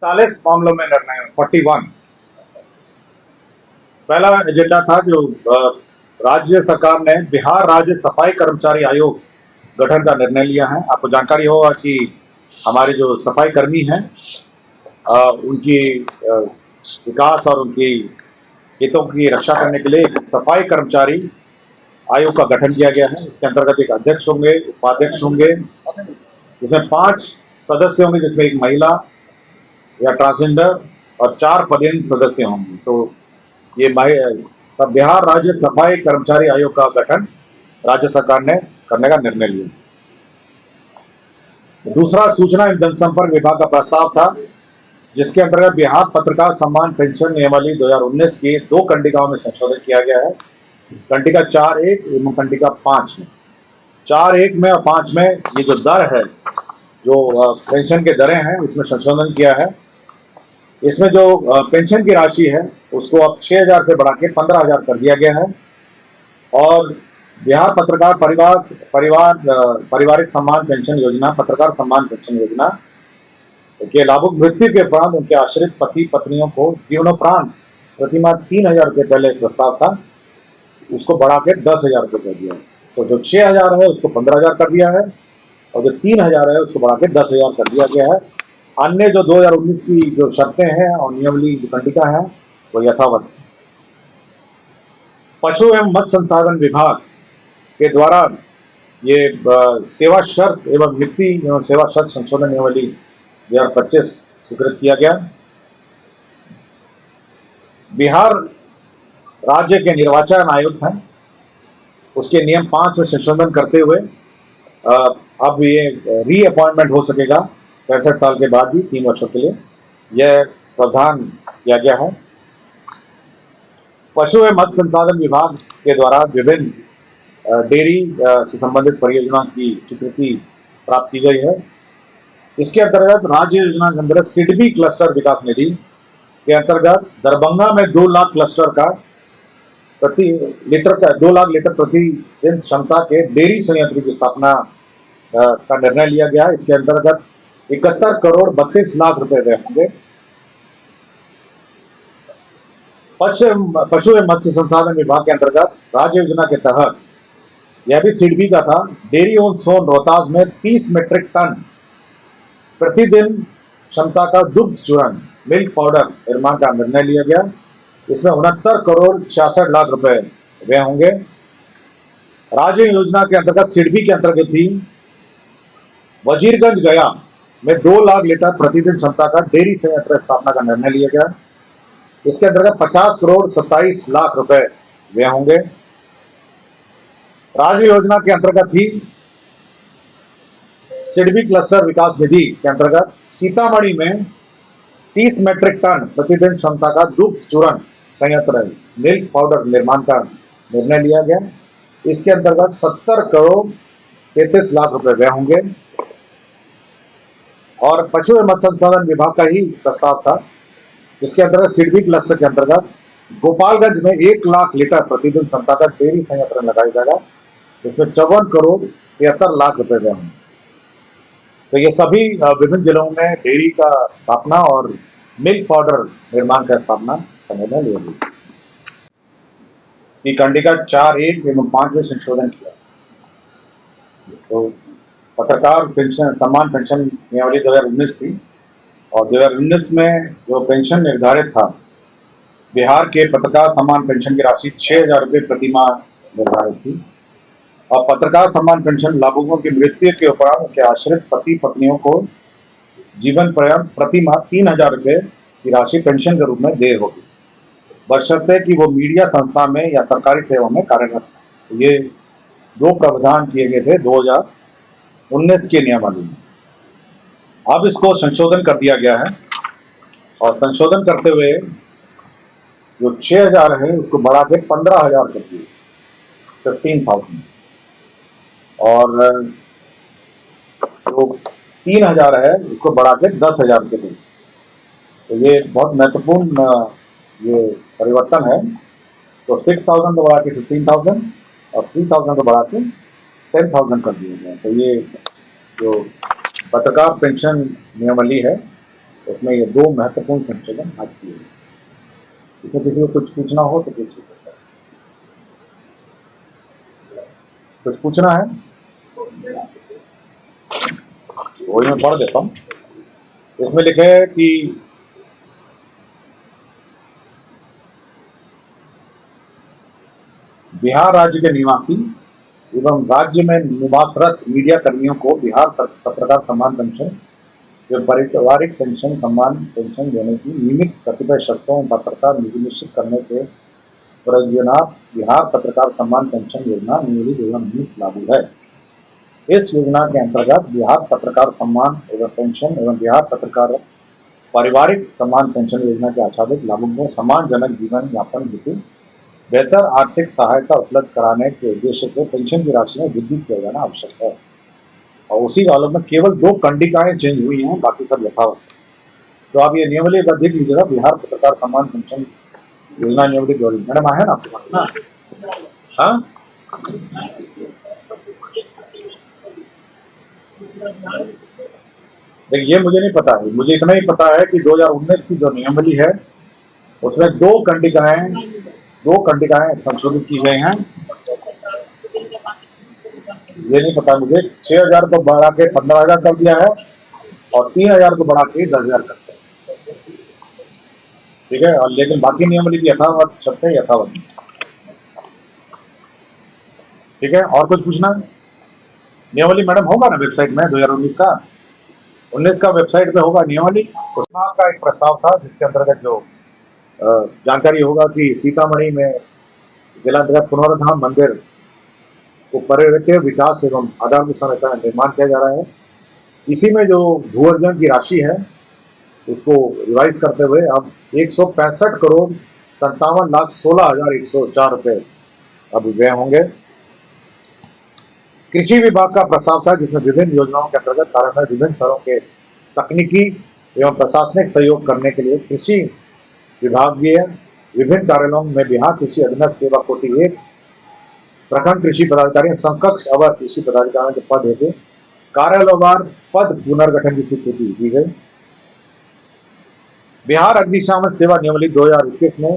41 मामलों में निर्णय 41। पहला एजेंडा था जो राज्य सरकार ने बिहार राज्य सफाई कर्मचारी आयोग गठन का निर्णय लिया है। आपको जानकारी होगा कि हमारे जो सफाई कर्मी हैं उनकी विकास और उनकी हितों की रक्षा करने के लिए एक सफाई कर्मचारी आयोग का गठन किया गया है। इसके अंतर्गत एक अध्यक्ष होंगे, उपाध्यक्ष होंगे, जिसमें 5 सदस्य होंगे, जिसमें एक महिला या ट्रांसजेंडर और 4 पदेन सदस्य होंगे। तो ये बिहार राज्य सफाई कर्मचारी आयोग का गठन राज्य सरकार ने करने का निर्णय लिया। दूसरा सूचना एवं जनसंपर्क विभाग का प्रस्ताव था, जिसके अंतर्गत बिहार पत्रकार सम्मान पेंशन नियमावली 2019 की 2 कंडिकाओं में संशोधन किया गया है। कंडिका 4.1 एवं कंडिका 5 में 4.1 में और 5 में ये जो दर है, जो पेंशन के दरें हैं, इसमें संशोधन किया है। इसमें जो पेंशन की राशि है उसको अब 6,000 से बढ़ा के 15,000 कर दिया गया है। और बिहार पत्रकार पारिवारिक सम्मान पेंशन योजना, पत्रकार सम्मान पेंशन योजना के लाभुक मृत्यु के उपरांत उनके आश्रित पति पत्नियों को जीवनोपरांत प्रतिमाह 3,000 रुपये पहले प्रस्ताव था, उसको बढ़ा के 10,000 रुपये कर दिया। तो जो 6,000 है उसको 15,000 कर दिया है और जो 3,000 है उसको बढ़ा के 10,000 कर दिया गया है। अन्य जो 2019 की जो शर्तें हैं और नियमावली जो कंडिका है वो यथावत। पशु एवं मत्स्य संसाधन विभाग के द्वारा ये सेवा शर्त एवं नियुक्ति एवं सेवा शर्त संशोधन नियमावली 2025 स्वीकृत किया गया। बिहार राज्य के निर्वाचन आयोग हैं, उसके नियम 5 में संशोधन करते हुए अब ये री अपॉइंटमेंट हो सकेगा 65 साल के बाद भी 3 वर्षों के लिए, यह प्रावधान किया गया है। पशु एवं मत्स्य संसाधन विभाग के द्वारा विभिन्न डेयरी से संबंधित परियोजना की स्वीकृति प्राप्त की गई है। इसके अंतर्गत राज्य योजना के अंतर्गत सिडबी क्लस्टर विकास निधि के अंतर्गत दरभंगा में 2 लाख क्लस्टर का 2 लाख लीटर प्रति दिन क्षमता के डेयरी संयंत्र की स्थापना का निर्णय लिया गया। इसके अंतर्गत 71 करोड़ 32 लाख रुपए व्यय होंगे। पशु एवं मत्स्य संसाधन विभाग के अंतर्गत राज्य योजना के तहत यह भी सिडबी का था। डेयरी ओन सोन रोहतास में 30 मीट्रिक टन प्रतिदिन क्षमता का दुग्ध चूर्ण मिल्क पाउडर निर्माण का निर्णय लिया गया। इसमें 69 करोड़ 66 लाख रुपए व्यय होंगे। राज्य योजना के अंतर्गत सिडबी के अंतर्गत ही वजीरगंज गया में 2 लाख लीटर प्रतिदिन क्षमता का डेयरी संयंत्र स्थापना का निर्णय लिया गया। इसके अंतर्गत 50 करोड़ 27 लाख रुपए व्यय होंगे। राज्य योजना के अंतर्गत ही सिडबी क्लस्टर विकास निधि के अंतर्गत सीतामढ़ी में 30 मीट्रिक टन प्रतिदिन क्षमता का दुग्ध चूर्ण संयंत्र मिल्क पाउडर निर्माण का निर्णय लिया गया। इसके अंतर्गत 70 करोड़ 33 लाख रुपए व्यय होंगे। और पशु एवं मत्स्य संसाधन विभाग का ही प्रस्ताव था, जिसके अंतर्गत सिडबी क्लस्टर के अंतर्गत गोपालगंज में 1 लाख लीटर प्रतिदिन क्षमता का डेयरी संयंत्र लगाया जाएगा, जिसमें 54 करोड़ 73 लाख रुपए व्यय होंगे। तो ये सभी विभिन्न जिलों में डेयरी का स्थापना और मिल्क पाउडर निर्माण का स्थापना का निर्णय लिया गया। कंडिका 4.1 एवं 5 में संशोधन किया। तो पत्रकार पेंशन सम्मान पेंशन नियमावली 2019 थी और 2019 में जो पेंशन निर्धारित था, बिहार के पत्रकार सम्मान पेंशन की राशि 6,000 रुपये प्रति माह निर्धारित थी। और पत्रकार सम्मान पेंशन लाभुकों की मृत्यु के उपरांत उनके आश्रित पति पत्नियों को जीवन पर्यंत प्रति माह 3,000 रुपये की राशि पेंशन के रूप में देय होगी, बशर्ते कि वो मीडिया संस्था में या सरकारी सेवा में कार्यरत है। ये 2 प्रावधान किए गए थे 2019 के नियमावली में। अब इसको संशोधन कर दिया गया है और संशोधन करते हुए जो 6,000 है उसको बढ़ा के 15,000 कर दिए, 15,000। और जो 3,000 है उसको बढ़ा के 10,000 के दिए। तो ये बहुत महत्वपूर्ण ये परिवर्तन है। तो 6,000 को बढ़ा के 15,000 और 3,000 को बढ़ा के 10,000 कर दिया गया। तो ये जो पत्रकार पेंशन नियमावली है उसमें ये 2 महत्वपूर्ण संशोधन आज किए गए। इसमें किसी को कुछ पूछना हो तो पूछ सकते हैं। कुछ पूछना है? वही मैं पढ़ देता हूँ। इसमें लिखे है कि बिहार राज्य के निवासी एवं राज्य में निवासरत मीडिया कर्मियों को बिहार पत्रकार सम्मान पेंशन एवं पारिवारिक पेंशन सम्मान पेंशन देने की नियमित कतिपय शर्तों एवं पात्रता निश्चित करने के प्रयोजनार्थ बिहार पत्रकार सम्मान पेंशन योजना नियमित 2019 लागू है। इस योजना के अंतर्गत बिहार पत्रकार सम्मान एवं पेंशन एवं बिहार पत्रकार पारिवारिक सम्मान पेंशन योजना के आच्छादित लाभुकों को सम्मानजनक जीवन यापन हेतु बेहतर आर्थिक सहायता उपलब्ध कराने के उद्देश्य से पेंशन की राशि में वृद्धि किया जाना आवश्यक है। और उसी कॉलम में केवल 2 कंडिकाएं चेंज हुई हैं, बाकी सब यथावत। तो आप ये नियमावली एक बार देख लीजिएगा, बिहार पत्रकार सम्मान पेंशन योजना नियमावली जोड़ी मैडम है ना आपके पास ना? हाँ, देखिए ये मुझे नहीं पता है, मुझे इतना ही पता है कि 2019 की जो नियमावली है उसमें 2 कंडिकाएं संशोधित की गई हैं। ये नहीं पता मुझे। 6,000 को बढ़ा के 15,000 कर दिया है और 3,000 को बढ़ा के 10,000 करते हैं, ठीक है। और लेकिन बाकी नियमावली की यथावत शर्तें यथावत, ठीक है। और कुछ पूछना है? नियमावली मैडम होगा ना वेबसाइट में 2019 का 19 का वेबसाइट पे होगा नियमावली। उसका का एक प्रस्ताव था जिसके अंतर्गत जो जानकारी होगा कि सीतामढ़ी में जिलांतर्गत पुनरुद्धार मंदिर को पर्यटन विकास एवं आधारभूत संरचना का निर्माण किया जा रहा है। इसी में जो भू अर्जन की राशि है उसको रिवाइज करते हुए अब 165 करोड़ 57,16,104 रुपए अब व्यय होंगे। कृषि विभाग का प्रस्ताव था जिसमें विभिन्न योजनाओं के अंतर्गत कार्यान्वयन विभिन्न स्तरों के तकनीकी एवं प्रशासनिक सहयोग करने के लिए कृषि विभागीय विभिन्न कार्यालयों में बिहार कृषि अधीनस्थ सेवा कोटि 1 प्रखंड कृषि पदाधिकारी समकक्ष अवर कृषि पदाधिकारियों के पद हेतु कार्यालयवार पद पुनर्गठन की स्वीकृति दी गई। बिहार अग्निशमन सेवा नियमावली 2021 में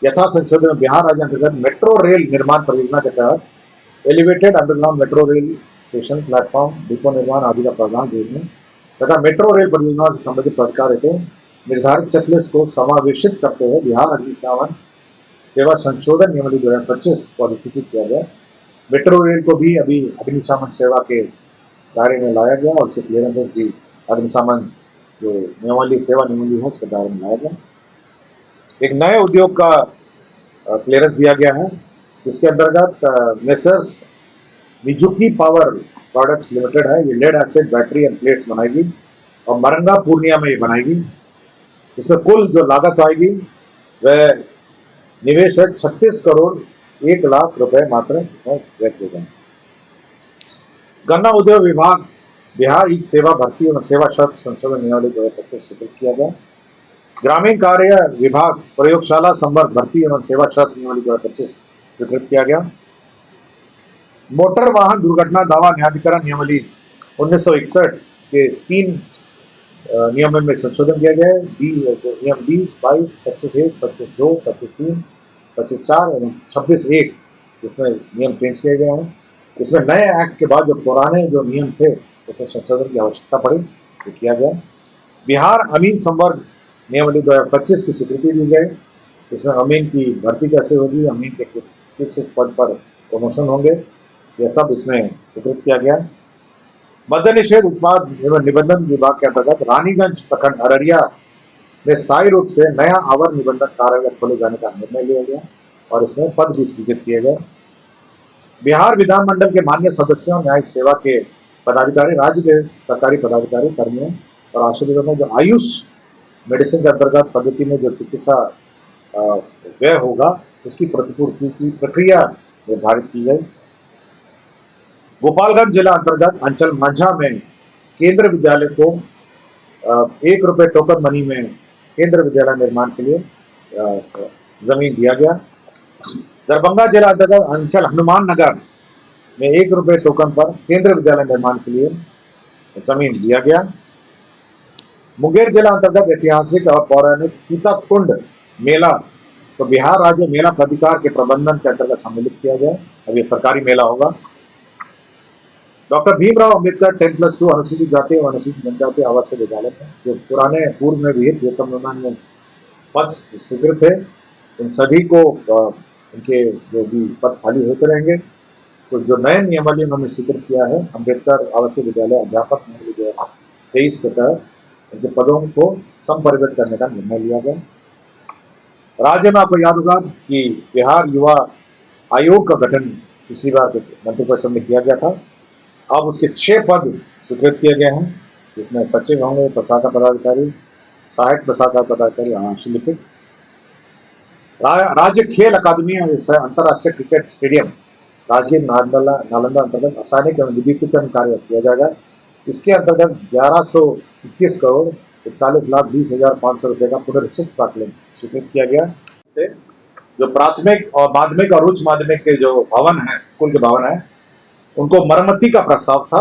यथा संशोधन बिहार राज्य अंतर्गत मेट्रो रेल निर्माण परियोजना के तहत elevated underground metro rail station platform depot निर्माण आदि का प्रावधान देखने तथा मेट्रो रेल परियोजना से संबंधित अधिकार हेतु निर्धारित चेकलिस्ट को समावेशित करते हुए बिहार अग्निशमन सेवा संशोधन नियमावली 2025 को अधिसूचित किया गया। मेट्रो रेल को भी अभी अग्निशमन सेवा के दायरे में लाया गया और उसके क्लियरेंस भी अग्निशमन जो नियमावली सेवा नियमावली है उसके दायरे में लाया गया। एक नए उद्योग का क्लियरेंस दिया गया है जिसके अंतर्गत messrs Mizuki power products limited है, ये lead acid battery and plates बनाएगी और मरंगा पूर्णिया में ये बनाएगी। इसमें कुल जो लागत आएगी वह निवेश है 36 करोड़ 1 लाख रुपए मात्र व्यय किए गए। गन्ना उद्योग विभाग बिहार ई सेवा भर्ती और सेवा शर्त संशोधन नियमावली 2025 स्वीकृत किया गया। ग्रामीण कार्य विभाग प्रयोगशाला संवर्ग भर्ती एवं सेवा शर्त नियमावली 2025 स्वीकृत किया गया। मोटर वाहन दुर्घटना दावा न्यायाधिकरण नियमावली 1961 के 3 नियमों में संशोधन किया गया है। नियम 20, 22, 25(1), 25(2), 25(3), 25(4) एवं 26(1) इसमें नियम चेंज किए गए हैं। इसमें नए एक्ट के बाद जो पुराने जो नियम थे उसमें संशोधन की आवश्यकता पड़ी तो किया गया। बिहार अमीन संवर्ग नियमावली 2025 की स्वीकृति दी गई। इसमें अमीन की भर्ती कैसे होगी, अमीन के किस पद पर प्रमोशन होंगे, यह सब इसमें स्वीकृत किया गया। मद्य निषेध उत्पाद एवं निबंधन विभाग के अंतर्गत रानीगंज प्रखंड अररिया में स्थायी रूप से नया आवर निबंधन कार्यालय खोले जाने का निर्णय लिया गया और इसमें पद भी सृजित किए गए। बिहार विधानमंडल के मान्य सदस्यों न्यायिक सेवा के पदाधिकारी राज्य के सरकारी पदाधिकारी कर्मियों और आश्रितों में जो आयुष मेडिसिन के अंतर्गत पद्धति में जो चिकित्सा व्यय होगा उसकी प्रतिपूर्ति की प्रक्रिया निर्धारित की गई। गोपालगंज जिला अंतर्गत अंचल मंझा में केंद्र विद्यालय को 1 रुपए टोकन मनी में केंद्र विद्यालय निर्माण के लिए जमीन दिया गया। दरभंगा जिला अंतर्गत अंचल हनुमान नगर में 1 रुपए टोकन पर केंद्र विद्यालय निर्माण के लिए जमीन दिया गया। मुंगेर जिला अंतर्गत ऐतिहासिक और पौराणिक सीता कुंड मेला तो बिहार राज्य मेला प्राधिकार के प्रबंधन के अंतर्गत सम्मिलित किया गया। अब ये सरकारी मेला होगा। डॉक्टर भीमराव अंबेडकर 10+2 अनुसूचित जाति और अनुसूचित जनजाति आवासीय विद्यालय है, जो पुराने पूर्व में विहित वेतन अनुदान में पद स्वीकृत है, इन सभी को उनके जो भी पद खाली होते रहेंगे। तो जो नए नियमावली उन्होंने स्वीकृत किया है, अम्बेडकर आवासीय विद्यालय अध्यापक नियमावली 2023 के तहत उनके पदों को संपरिवर्तित करने का निर्णय लिया गया। राज्य में आपको याद होगा कि बिहार युवा आयोग का गठन पिछली बार मंत्रिपरिषद में किया गया था। अब उसके 6 पद स्वीकृत किए गए हैं, जिसमें सचिव होंगे, प्रशाखा पदाधिकारी, सहायक प्रशाखा पदाधिकारी, आंशिक लिपिक। राज्य खेल अकादमी और अंतर्राष्ट्रीय क्रिकेट स्टेडियम राजगीर नालंदा अंतर्गत आसानी एवं विद्युतीकरण कार्य किया जाएगा। इसके अंतर्गत 1121 करोड़ 41,20,500 रुपए का पुनरीक्षित प्राक्कलन स्वीकृत किया गया। जो प्राथमिक और माध्यमिक और उच्च माध्यमिक के जो भवन है, स्कूल के भवन है, उनको मरम्मती का प्रस्ताव था।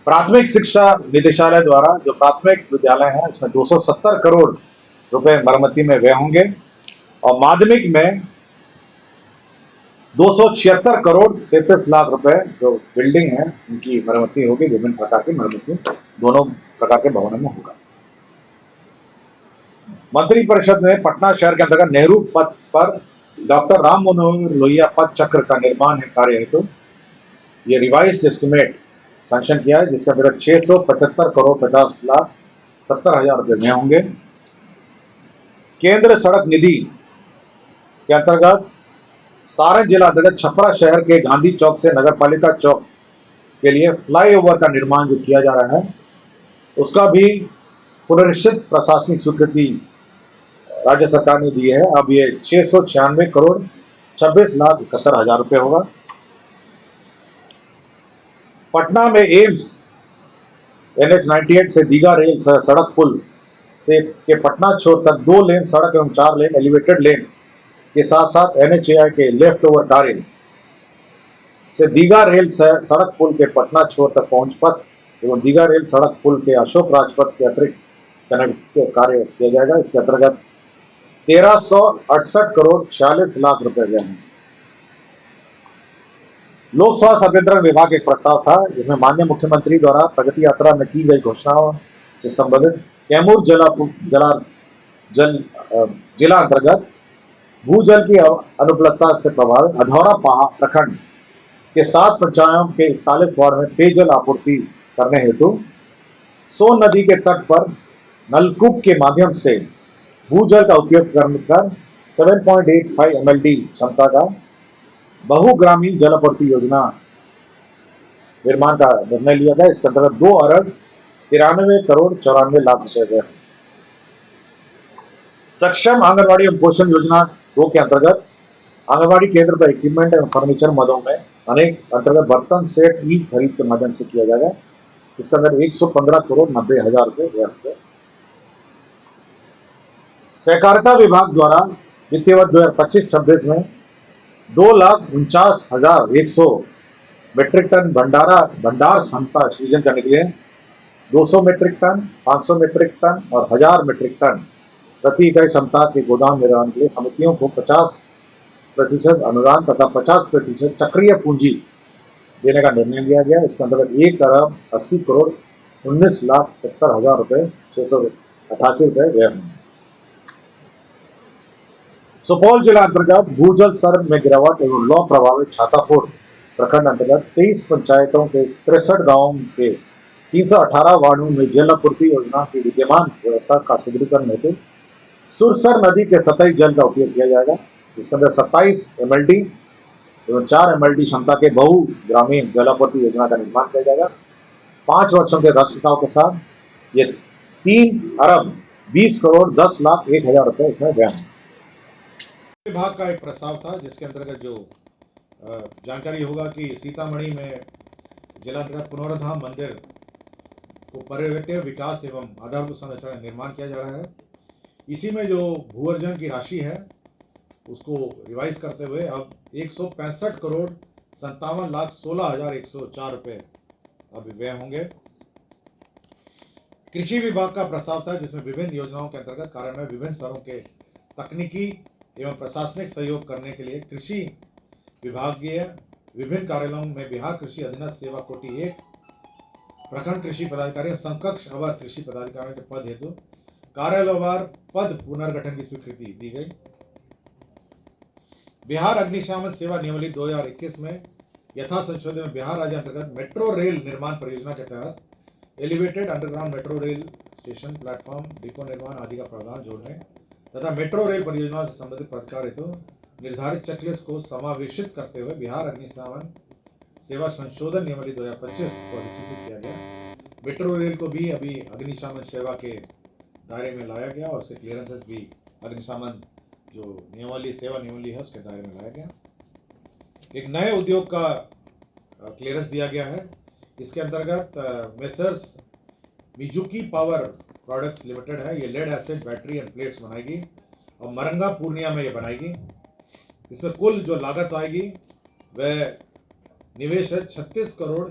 प्राथमिक शिक्षा निदेशालय द्वारा जो प्राथमिक विद्यालय है, इसमें 270 करोड़ रुपए मरम्मती में व्यय होंगे और माध्यमिक में 276 करोड़ 33 लाख रुपए जो बिल्डिंग है उनकी मरम्मती होगी। विभिन्न प्रकार की मरम्मती दोनों प्रकार के भवनों में होगा। मंत्रिपरिषद ने पटना शहर के अंतर्गत नेहरू पथ पर डॉक्टर राम मनोहर लोहिया पथ चक्र का निर्माण कार्य हेतु ये रिवाइज्ड एस्टिमेट सैंक्शन किया है, जिसका बजट 675 करोड़ 50,70,000 रुपए में होंगे। केंद्र सड़क निधि के अंतर्गत सारण जिला अंतर्गत छपरा शहर के गांधी चौक से नगरपालिका चौक के लिए फ्लाईओवर का निर्माण जो किया जा रहा है, उसका भी पुनरीक्षित प्रशासनिक स्वीकृति राज्य सरकार ने दी है। अब ये 696 करोड़ 26,71,000 रुपए होगा। पटना में एम्स NH 98 से दीघा रेल सड़क पुल के पटना छोर तक 2 लेन सड़क एवं 4 लेन एलिवेटेड लेन के साथ साथ NHAI के लेफ्ट ओवर कार्य से दीघा रेल सड़क पुल के पटना छोर तक पहुंच पथ एवं दीघा रेल सड़क पुल के अशोक राजपथ के अतिरिक्त कनेक्ट कार्य किया जाएगा। इसके अंतर्गत 1368 करोड़ 46 लाख रुपए गए हैं। लोक स्वास्थ्य अभियंत्रण विभाग एक प्रस्ताव था, जिसमें माननीय मुख्यमंत्री द्वारा प्रगति यात्रा में की गई घोषणाओं से संबंधित कैमूर जिला अंतर्गत भूजल की अनुपलब्धता से प्रभावित अधौरा प्रखंड के 7 पंचायतों के 41 वार्ड में पेयजल आपूर्ति करने हेतु सोन नदी के तट पर नलकूप के माध्यम से भूजल का उपयोग कर 7.85 MLD क्षमता का बहुग्रामीण जल आपूर्ति योजना निर्माण का निर्णय लिया गया। इसके अंतर्गत 2 अरब 93 करोड़ 94 लाख रुपए गए। सक्षम आंगनबाड़ी एवं पोषण योजना 2 के अंतर्गत आंगनबाड़ी केंद्र पर इक्विपमेंट एवं फर्नीचर मदों में अनेक अंतर्गत बर्तन सेट ई खरीद के माध्यम से किया जाएगा। इसके अंदर 115 करोड़ 90,000 रुपए व्यय। सहकारिता विभाग द्वारा वित्तीय वर्ष 2025-26 में 2,49,100 मीट्रिक टन भंडार क्षमता सृजन करने के लिए 200 मीट्रिक टन, 500 मीट्रिक टन और 1000 मीट्रिक टन प्रति इकाई क्षमता के गोदाम निर्माण के लिए समितियों को 50% अनुदान तथा 50% चक्रीय पूंजी देने का निर्णय लिया गया। इसके अंतर्गत 1 अरब 80 करोड़ 19,70,000 रुपए 688 रुपए व्यय होंगे। सुपौल जिला अंतर्गत भूजल स्तर में गिरावट एवं लौ प्रभावित छातापुर प्रखंड अंतर्गत 23 पंचायतों के 63 गांवों के 318 वार्डों में जल आपूर्ति योजना की विद्यमान व्यवस्था का सुदृढ़ीकरण हेतु सुरसर नदी के सतही जल का उपयोग किया जाएगा। इसके अंदर 27 MLD एवं 4 MLD क्षमता के बहुग्रामीण जल आपूर्ति योजना का निर्माण किया जाएगा। 5 वर्षों के रखरखाव के साथ ये 3 अरब 20 करोड़ 10,01,000 रुपए इसमें व्यय हैं। विभाग का एक प्रस्ताव था, जिसके अंतर्गत जो जानकारी होगा कि सीतामढ़ी में जिला अंतर्गत पुनर्धाम मंदिर को पर्यटन विकास एवं आधारभूत संरचना निर्माण किया जा रहा है। इसी में जो भू अर्जन की राशि है उसको रिवाइज करते हुए अब 165 करोड़ 57,16,104 रुपये अब व्यय होंगे। कृषि विभाग का प्रस्ताव था जिसमें विभिन्न योजनाओं के अंतर्गत कार्य में विभिन्न स्तरों के तकनीकी एवं प्रशासनिक सहयोग करने के लिए कृषि विभागीय विभिन्न कार्यालयों में बिहार कृषि अधीनस्थ सेवा कोटि 1 प्रखंड कृषि पदाधिकारी और समकक्ष अवर कृषि पदाधिकारियों के पद हेतु कार्यालयवार पद पुनर्गठन की स्वीकृति दी गई। बिहार अग्निशमन सेवा नियमावली 2021 में यथा संशोधन में बिहार राज्य अंतर्गत मेट्रो रेल निर्माण परियोजना के तहत elevated underground metro rail station platform depot निर्माण आदि का प्रावधान जोड़ने तथा मेट्रो रेल परियोजना से संबंधित पदकार हेतु निर्धारित चेकलिस्ट को समावेशित करते हुए बिहार अग्निशमन सेवा संशोधन नियमावली 2025 को अधिसूचित किया गया। मेट्रो रेल को भी अभी अग्निशमन सेवा के दायरे में लाया गया और उसके क्लियरेंसेस भी अग्निशमन जो नियमावली सेवा नियमावली है उसके दायरे में लाया गया। एक नए उद्योग का क्लियरेंस दिया गया है। इसके अंतर्गत messrs Mizuki power products limited है, ये lead acid battery and plates बनाएगी और मरंगा पूर्णिया में ये बनाएगी। इसमें कुल जो लागत आएगी वह निवेश है 36 करोड़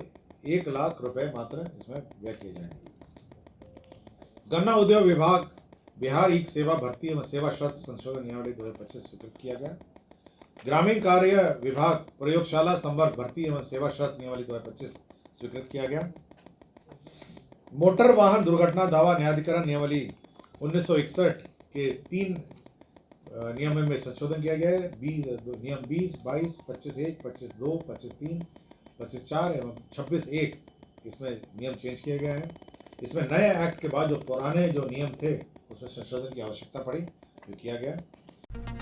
1 लाख रुपए मात्र इसमें व्यय किए जाएंगे। गन्ना उद्योग विभाग बिहार ई सेवा भर्ती एवं सेवा शर्त संशोधन नियमावली 2025 स्वीकृत किया गया। ग्रामीण कार्य विभाग प्रयोगशाला संवर्ग भर्ती एवं सेवा शर्त नियमावली 2025 स्वीकृत किया गया। मोटर वाहन दुर्घटना दावा न्यायाधिकरण नियमावली 1961 के 3 नियम में संशोधन किया गया है। नियम 20, 22, 25(1), 25(2), 25(3), 25(4) एवं 26(1) इसमें नियम चेंज किए गए हैं। इसमें नए एक्ट के बाद जो पुराने जो नियम थे उसमें संशोधन की आवश्यकता पड़ी, जो किया गया।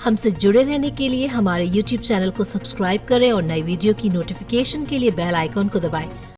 हमसे जुड़े रहने के लिए हमारे YouTube चैनल को सब्सक्राइब करें और नई वीडियो की नोटिफिकेशन के लिए बेल आइकॉन को दबाएं।